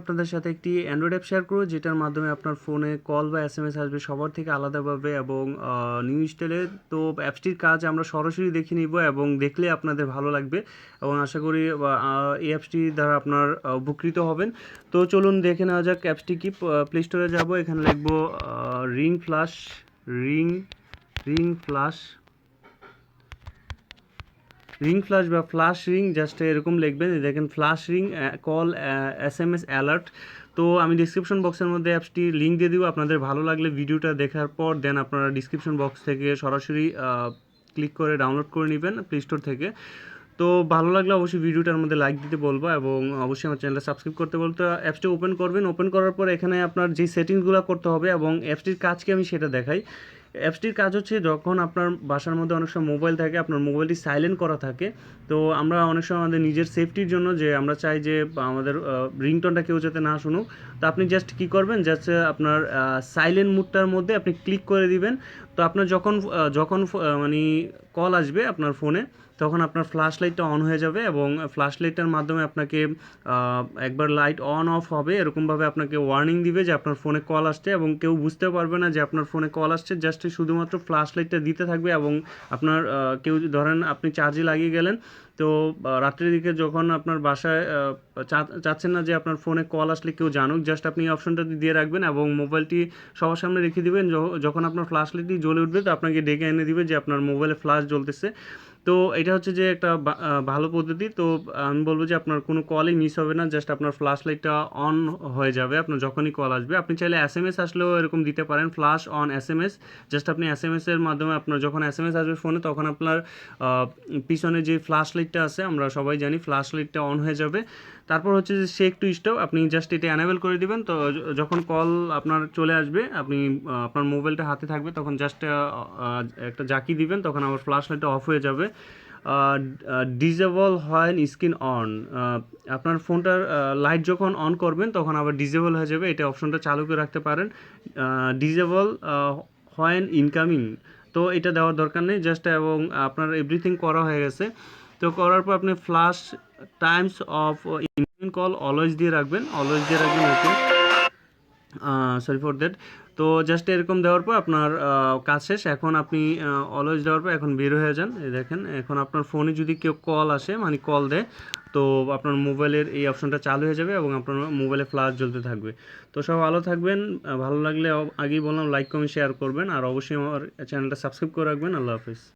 আপনাদের সাথে একটি অ্যান্ড্রয়েড অ্যাপ শেয়ার করব যেটার মাধ্যমে আপনার ফোনে কল বা এসএমএস আসবে সবার থেকে আলাদাভাবে এবং নিউ স্টাইলে। তো অ্যাপসটির কাজ আমরা সরাসরি দেখে নিব এবং দেখলে আপনাদের ভালো লাগবে এবং আশা করি এই অ্যাপসটি দ্বারা আপনার উপকৃত হবেন। তো চলুন দেখে নেওয়া যাক অ্যাপসটি কি। প্লে স্টোরে যাব, এখানে লিখব ring flash ring ring flash ring flash বা ফ্লাশ রিং, জাস্ট এরকম লিখবেন। দেখেন flash ring call SMS alert. তো আমি ডিসক্রিপশন বক্সের মধ্যে অ্যাপসটির লিঙ্ক দিয়ে দিব, আপনাদের ভালো লাগলে ভিডিওটা দেখার পর দেন আপনারা ডিসক্রিপশন বক্স থেকে সরাসরি ক্লিক করে ডাউনলোড করে নেবেন প্লে স্টোর থেকে। তো ভালো লাগলে অবশ্যই ভিডিওটার মধ্যে লাইক দিতে বলবো এবং অবশ্যই আমার চ্যানেলটা সাবস্ক্রাইব করতে বলতে। অ্যাপসটা ওপেন করবেন, ওপেন করার পর এখানে আপনার যে সেটিংসগুলো করতে হবে এবং অ্যাপসটির কাজকে আমি সেটা দেখাই। অ্যাপসটির কাজ হচ্ছে যখন আপনার বাসার মধ্যে অনেক সময় মোবাইল থাকে, আপনার মোবাইলটি সাইলেন্ট করা থাকে, তো আমরা অনেক সময় আমাদের নিজের সেফটির জন্য যে আমরা চাই যে আমাদের রিংটোনটা কেউ যাতে না শুনুক, তো আপনি জাস্ট কী করবেন, জাস্ট আপনার সাইলেন্ট মুডটার মধ্যে আপনি ক্লিক করে দিবেন। তো আপনার যখন যখন মানে কল আসবে আপনার ফোনে, তখন আপনার ফ্ল্যাশ লাইটটা অন হয়ে যাবে এবং ফ্ল্যাশ লাইটটার মাধ্যমে আপনাকে একবার লাইট অন অফ হবে, এরকমভাবে আপনাকে ওয়ার্নিং দিবে যে আপনার ফোনে কল আসছে এবং কেউ বুঝতে পারবে না যে আপনার ফোনে কল আসছে। জাস্ট শুধুমাত্র ফ্ল্যাশ লাইটটা দিতে থাকবে এবং আপনার কেউ ধরেন আপনি চার্জে লাগিয়ে গেলেন, তো রাত্রের দিকে যখন আপনার বাসায় চাচ্ছেন না যে আপনার ফোনে কল আসলে কেউ জানুক, জাস্ট আপনি এই অপশনটা দিয়ে রাখবেন এবং মোবাইলটি সবার সামনে রেখে দিবেন। যখন আপনার ফ্ল্যাশ লাইটটি জ্বলে উঠবে তো আপনাকে ডেকে এনে দিবে যে আপনার মোবাইলে ফ্ল্যাশ জ্বলতেছে। তো এটা হচ্ছে যে একটা ভালো পদ্ধতি। তো আমি বলবো যে আপনার কোনো কলই মিস হবে না, জাস্ট আপনার ফ্ল্যাশ লাইটটা অন হয়ে যাবে আপনার যখনই কল আসবে। আপনি চাইলে এসএমএস আসলেও এরকম দিতে পারেন, ফ্ল্যাশ অন এসএমএস। জাস্ট আপনি এসএমএসের মাধ্যমে আপনার যখন এসএমএস আসবে ফোনে, তখন আপনার পিছনে যে ফ্ল্যাশ লাইটটা আছে, আমরা সবাই জানি ফ্ল্যাশ লাইটটা অন হয়ে যাবে। তারপর হচ্ছে যে শেক টু স্টপ, আপনি জাস্ট এটা অ্যানেবল করে দিবেন। তো যখন কল আপনার চলে আসবে, আপনি আপনার মোবাইলটা হাতে থাকবে, তখন জাস্ট একটা জাকি দিবেন, তখন আবার ফ্ল্যাশ লাইটটা অফ হয়ে যাবে। ডিজেবল হয় স্ক্রিন অন, আপনার ফোনটার লাইট যখন অন করবেন তখন আবার ডিজেবল হয়ে যাবে, এটা অপশনটা চালু করে রাখতে পারেন। ডিজেবল হয় ইনকামিং, তো এটা দেওয়ার দরকার নেই জাস্ট, এবং আপনার এভরিথিং করা হয়ে গেছে। তো করার পর আপনি flash Times of incoming call always দিয়ে রাখবেন, অলওয়েজ দিয়ে রাখবেন। ওকে, সরি ফর দ্যাট। তো জাস্ট এরকম দেওয়ার পর আপনার কাজ শেষ। এখন আপনি অলওয়েজ দেওয়ার পর এখন বের হয়ে যান। এই দেখেন এখন আপনার ফোনে যদি কেউ কল আসে মানে কল দেয়, তো আপনার মোবাইলের এই অপশনটা চালু হয়ে যাবে এবং আপনার মোবাইলে ফ্ল্যাশ জ্বলতে থাকবে। তো সব ভালো থাকবেন, ভালো লাগলে আগেই বললাম লাইক কমেন্ট শেয়ার করবেন আর অবশ্যই আমার চ্যানেলটা সাবস্ক্রাইব করে রাখবেন। আল্লাহ হাফিজ।